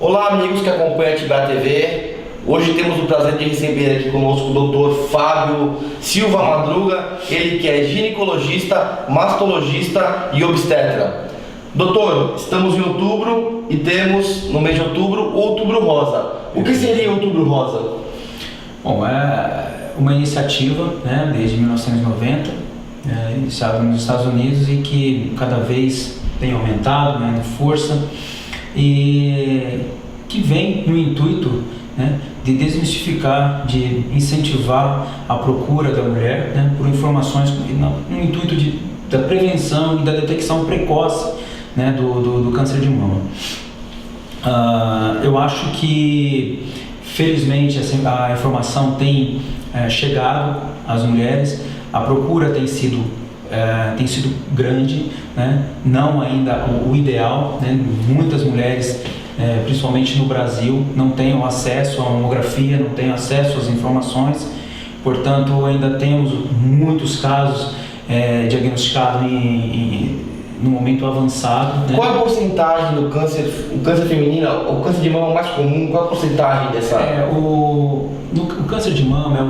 Olá amigos que acompanham a Atibaia TV. Hoje temos o prazer de receber aqui conosco o Dr. Fábio Silva Madruga, ele que é ginecologista, mastologista e obstetra. Doutor, estamos em outubro e temos no mês de outubro o Outubro Rosa. O que seria o Outubro Rosa? Bom, é uma iniciativa, né, desde 1990, iniciada nos Estados Unidos e que cada vez tem aumentado, né, de força, e que vem no intuito, né, de desmistificar, de incentivar a procura da mulher, né, por informações no intuito da prevenção e da detecção precoce, né, do câncer de mama. Eu acho que felizmente a informação tem chegado às mulheres, a procura tem sido grande, né? Não ainda o ideal, né? Muitas mulheres, principalmente no Brasil, não têm acesso à mamografia, não têm acesso às informações, portanto ainda temos muitos casos diagnosticados no momento avançado, né? Qual a porcentagem do câncer feminino, o câncer de mama mais comum, qual a porcentagem dessa? O câncer de mama é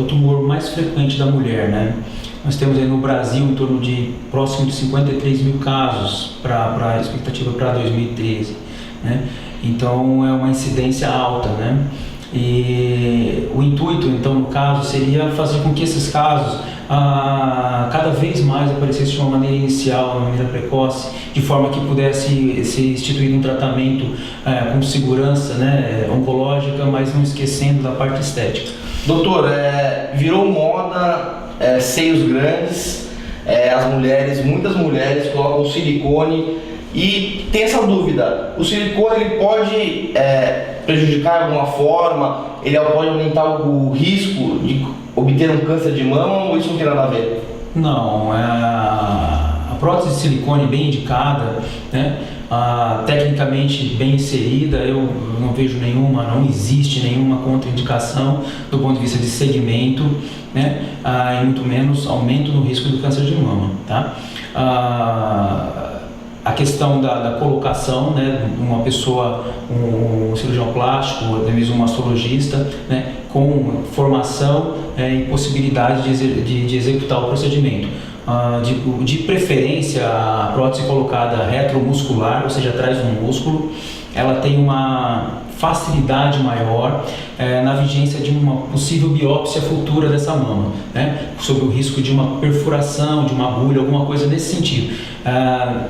o tumor mais frequente da mulher, né? Nós temos aí no Brasil em torno de próximo de 53 mil casos para a expectativa para 2013, né? Então é uma incidência alta, né? E o intuito, então, no caso, seria fazer com que esses casos cada vez mais aparecessem de uma maneira inicial, uma maneira precoce, de forma que pudesse ser instituído um tratamento com segurança, né, oncológica, mas não esquecendo da parte estética. Doutor, virou moda seios grandes, muitas mulheres colocam silicone e tem essa dúvida, o silicone ele pode prejudicar de alguma forma, ele pode aumentar o risco de obter um câncer de mama ou isso não tem nada a ver? Não, a prótese de silicone bem indicada, né, tecnicamente bem inserida, eu não vejo não existe nenhuma contraindicação do ponto de vista de segmento, né, e muito menos aumento no risco do câncer de mama, tá? A questão da colocação, né, uma pessoa, um cirurgião plástico, ou até mesmo um mastologista, né, com formação e possibilidade de executar o procedimento. De preferência, a prótese colocada retromuscular, ou seja, atrás do músculo, ela tem uma facilidade maior na vigência de uma possível biópsia futura dessa mama, né, sob o risco de uma perfuração, de uma agulha, alguma coisa nesse sentido.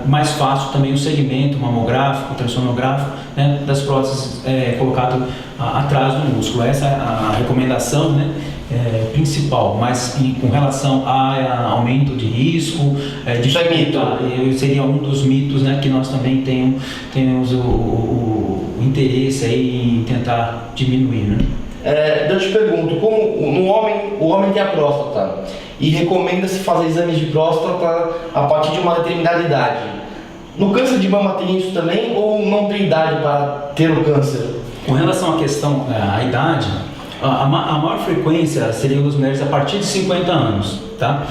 Mais fácil também o segmento mamográfico, ultrassonográfico, né, das próteses colocado atrás do músculo. Essa é a recomendação, né, principal, mas com relação a aumento de risco, seria um dos mitos, né, que nós também temos o interesse aí em tentar diminuir, né? Eu te pergunto, como o homem tem a próstata e recomenda-se fazer exames de próstata a partir de uma determinada idade. No câncer de mama tem isso também ou não tem idade para ter o câncer? Com relação à questão à idade, a maior frequência seria das mulheres a partir de 50 anos, tá?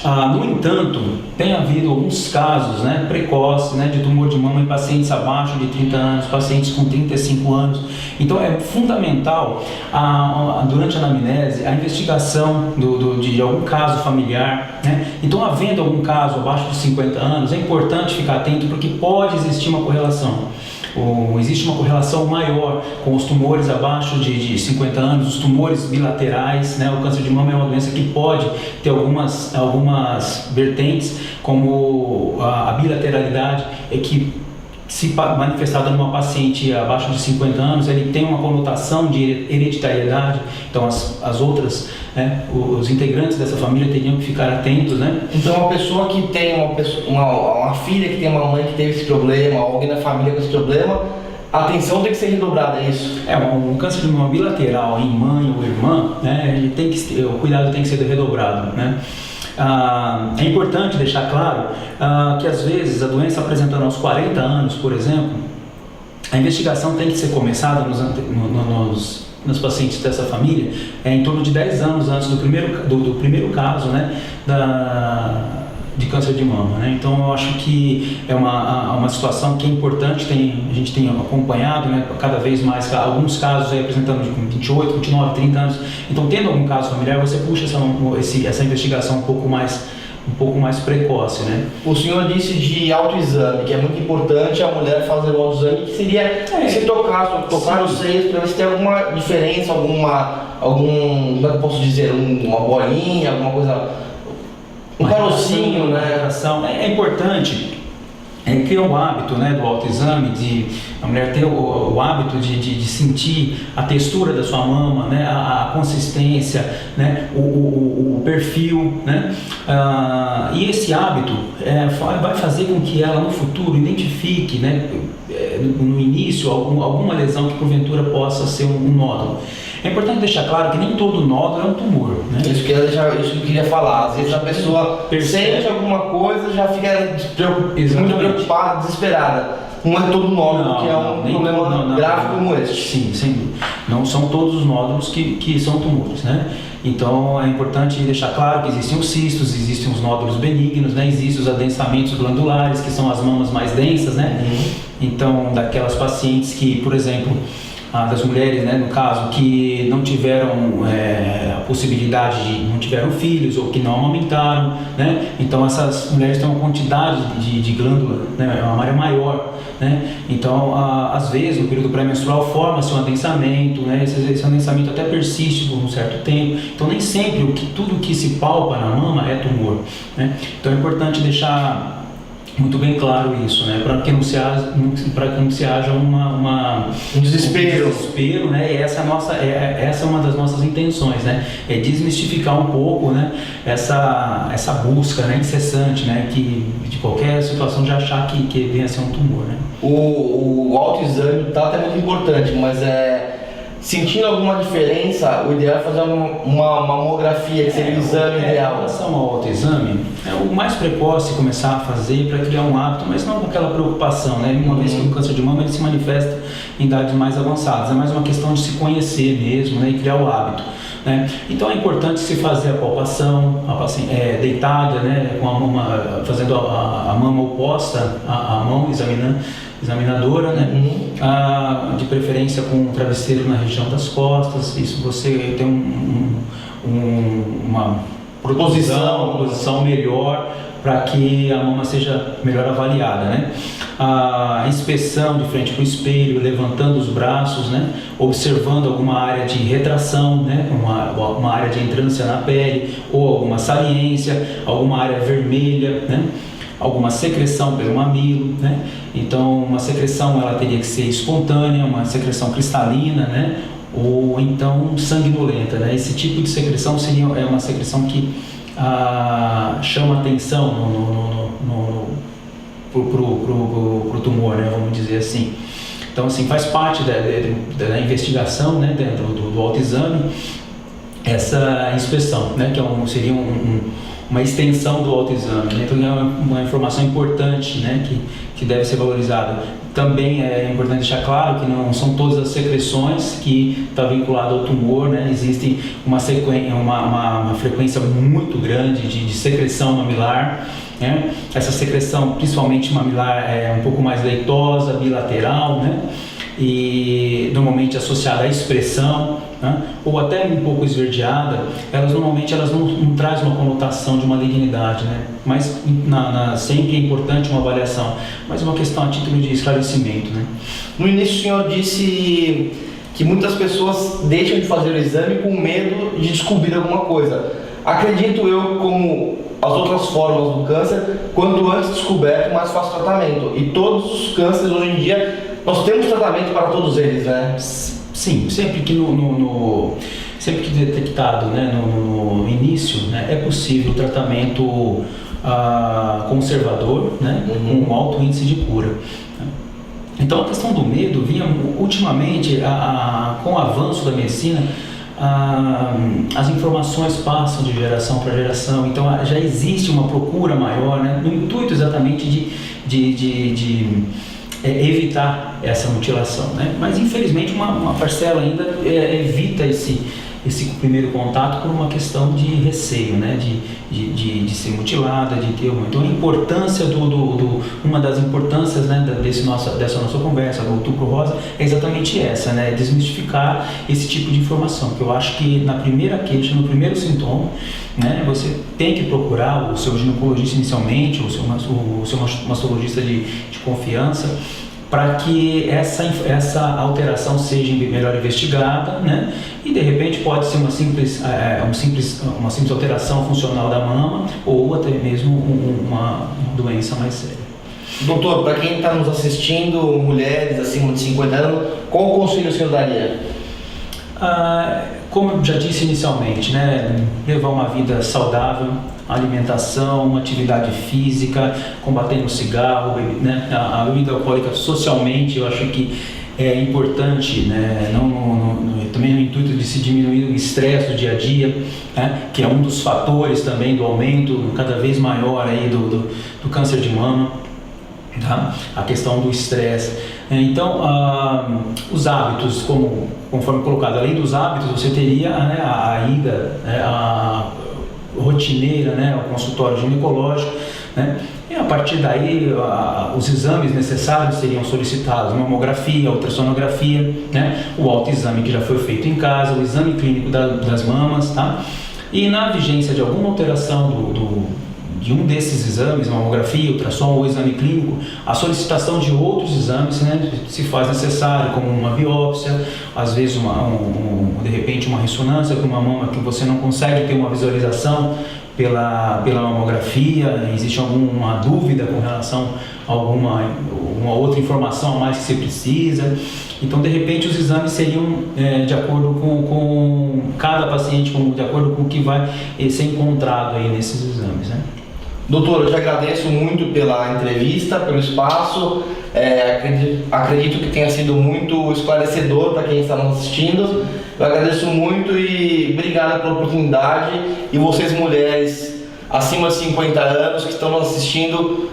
No entanto, tem havido alguns casos, né, precoces, né, de tumor de mama em pacientes abaixo de 30 anos, pacientes com 35 anos. Então é fundamental, durante a anamnese, a investigação de algum caso familiar, né? Então, havendo algum caso abaixo de 50 anos, é importante ficar atento porque pode existir uma correlação. Existe uma correlação maior com os tumores abaixo de 50 anos, os tumores bilaterais, né? O câncer de mama é uma doença que pode ter algumas vertentes, como a bilateralidade, que se manifestada numa paciente abaixo de 50 anos, ele tem uma conotação de hereditariedade, então as outras, né, os integrantes dessa família teriam que ficar atentos, né? Então uma pessoa que tem uma filha que tem uma mãe que teve esse problema, alguém na família com esse problema, a atenção tem que ser redobrada, é isso? Um câncer de mama bilateral em mãe ou irmã, né, o cuidado tem que ser redobrado, né? É importante deixar claro que às vezes a doença apresentando aos 40 anos, por exemplo, a investigação tem que ser começada nos pacientes dessa família em torno de 10 anos antes do primeiro caso, né, de câncer de mama, né? Então eu acho que é uma situação que é importante, a gente tem acompanhado, né, cada vez mais, alguns casos aí apresentando com 28, 29, 30 anos. Então, tendo algum caso familiar, você puxa essa investigação um pouco mais precoce, né? O senhor disse de autoexame, que é muito importante a mulher fazer o autoexame, que seria se tocar os seios para ver se tem alguma diferença, como é que eu posso dizer, uma bolinha, alguma coisa, um carocinho, né? É importante criar o hábito, né, do autoexame, de a mulher ter o hábito de sentir a textura da sua mama, né, a consistência, né, o perfil, né, e esse hábito vai fazer com que ela no futuro identifique, né, no início alguma lesão que porventura possa ser um nódulo. É importante deixar claro que nem todo nódulo é um tumor, né? Isso que eu queria falar. Às vezes a pessoa sente alguma coisa e já fica muito preocupada, desesperada. Não é todo nódulo que é um problema grave como este. Sim. Não são todos os nódulos que são tumores, né? Então é importante deixar claro que existem os cistos, existem os nódulos benignos, né? Existem os adensamentos glandulares, que são as mamas mais densas, né? Então, daquelas pacientes que, por exemplo, das mulheres, né, no caso, que não tiveram a possibilidade não tiveram filhos ou que não amamentaram, né? Então essas mulheres têm uma quantidade de glândula, né, uma área maior, né? Então às vezes no período pré-menstrual forma-se um adensamento, né? Esse adensamento até persiste por um certo tempo. Então nem sempre tudo que se palpa na mama é tumor, né? Então é importante deixar muito bem claro isso, né? Para que não se haja um desespero, né? E essa é uma das nossas intenções, né? É desmistificar um pouco, né? Essa busca, né, incessante, né? Que de qualquer situação de achar que venha a ser um tumor, né? O autoexame é muito importante, mas sentindo alguma diferença, o ideal é fazer uma mamografia, que seria o exame ideal. Em relação ao autoexame, o mais precoce começar a fazer para criar um hábito, mas não com aquela preocupação, né? Uma vez que o câncer de mama ele se manifesta em idades mais avançadas, é mais uma questão de se conhecer mesmo, né? E criar o hábito, né? Então é importante se fazer a palpação, deitada, né? Com a mama, fazendo a mama oposta à mão, examinadora, né? De preferência com um travesseiro na região das costas. Isso você tem uma posição melhor para que a mama seja melhor avaliada, né? A inspeção de frente para o espelho, levantando os braços, né? Observando alguma área de retração, né? Uma área de entrância na pele ou alguma saliência, alguma área vermelha, né? Alguma secreção pelo mamilo, né? Então uma secreção ela teria que ser espontânea, uma secreção cristalina, né? Ou então sanguinolenta, né? Esse tipo de secreção é uma secreção que chama atenção pro tumor, né? Vamos dizer assim. Então assim faz parte da investigação, né? Dentro do autoexame essa inspeção, né? Que seria uma extensão do autoexame, né? Então é uma informação importante, né? Que deve ser valorizada. Também é importante deixar claro que não são todas as secreções que estão vinculadas ao tumor, né? Existe uma frequência muito grande de secreção mamilar, né? Essa secreção, principalmente mamilar, é um pouco mais leitosa, bilateral, né? E normalmente associada à expressão, né? Ou até um pouco esverdeada, normalmente elas não trazem uma conotação de malignidade, né? Mas sempre é importante uma avaliação, mas uma questão a título de esclarecimento, né? No início o senhor disse que muitas pessoas deixam de fazer o exame com medo de descobrir alguma coisa. Acredito eu, como as outras formas do câncer, quanto antes descoberto, mais fácil o tratamento. E todos os cânceres hoje em dia nós temos tratamento para todos eles, né? Sim, sempre que detectado, né, no início, né, é possível o tratamento conservador, né, com um alto índice de cura. Então a questão do medo vinha ultimamente, com o avanço da medicina, as informações passam de geração para geração, então já existe uma procura maior, né, no intuito exatamente de evitar essa mutilação, né? Mas infelizmente uma parcela ainda evita esse primeiro contato por uma questão de receio, né, de ser mutilada, de ter uma... Então a importância uma das importâncias, né, dessa nossa conversa do Outubro Rosa é exatamente essa, né, desmistificar esse tipo de informação, que eu acho que na primeira queixa, no primeiro sintoma, né, você tem que procurar o seu ginecologista inicialmente, o seu mastologista de confiança, para que essa alteração seja melhor investigada, né? E de repente pode ser uma simples alteração funcional da mama ou até mesmo uma doença mais séria. Doutor, para quem está nos assistindo, mulheres acima de 50 anos, qual o conselho o senhor daria? Como eu já disse inicialmente, né, levar uma vida saudável, alimentação, atividade física, combatendo o cigarro, né, a bebida alcoólica socialmente, eu acho que é importante, né, também no intuito de se diminuir o estresse do dia a dia, né, que é um dos fatores também do aumento cada vez maior aí do câncer de mama. Tá? A questão do estresse. Então, os hábitos, conforme colocado, além dos hábitos, você teria, né, a ida, né, a rotineira, né, ao consultório ginecológico, né, e a partir daí os exames necessários seriam solicitados: mamografia, ultrassonografia, né, o autoexame que já foi feito em casa, o exame clínico das mamas, tá? E na vigência de alguma alteração de um desses exames, mamografia, ultrassom ou exame clínico, a solicitação de outros exames, né, se faz necessário, como uma biópsia, às vezes de repente uma ressonância com uma mama que você não consegue ter uma visualização pela mamografia, existe alguma dúvida com relação a uma outra informação a mais que você precisa. Então, de repente, os exames seriam de acordo com cada paciente, de acordo com o que vai ser encontrado aí nesses exames, né? Doutor, eu te agradeço muito pela entrevista, pelo espaço. Acredito que tenha sido muito esclarecedor para quem está nos assistindo. Eu agradeço muito e obrigado pela oportunidade. E vocês, mulheres acima de 50 anos que estão nos assistindo,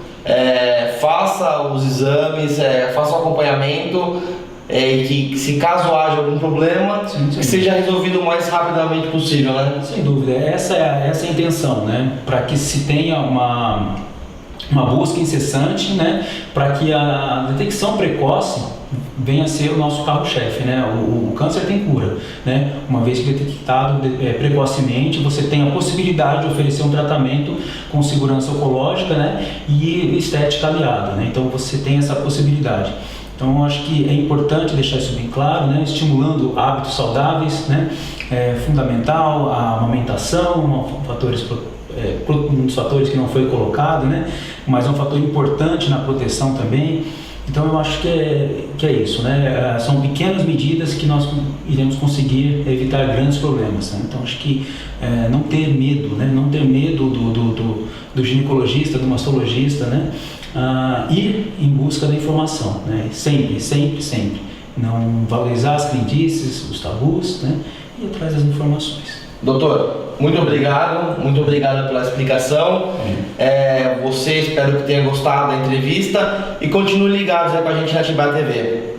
faça os exames, faça o acompanhamento. E que, se caso haja algum problema, sim. Que seja resolvido o mais rapidamente possível, né? Sem dúvida, essa é a intenção, né? Para que se tenha uma busca incessante, né? Para que a detecção precoce venha a ser o nosso carro-chefe, né? O câncer tem cura, né? Uma vez que detectado precocemente, você tem a possibilidade de oferecer um tratamento com segurança oncológica, né? E estética aliada, né? Então você tem essa possibilidade. Então, eu acho que é importante deixar isso bem claro, né? Estimulando hábitos saudáveis, né? É fundamental a amamentação, um dos fatores que não foi colocado, né? Mas é um fator importante na proteção também. Então, eu acho que é isso, né? São pequenas medidas que nós iremos conseguir evitar grandes problemas, né? Então, acho que não ter medo, né? Não ter medo do ginecologista, do mastologista, né? Ir em busca da informação, né? Sempre. Não valorizar as crendices, os tabus, né? E ir atrás das informações. Doutor, muito obrigado pela explicação. Você, espero que tenha gostado da entrevista e continue ligados aí com a gente na Atibaia TV.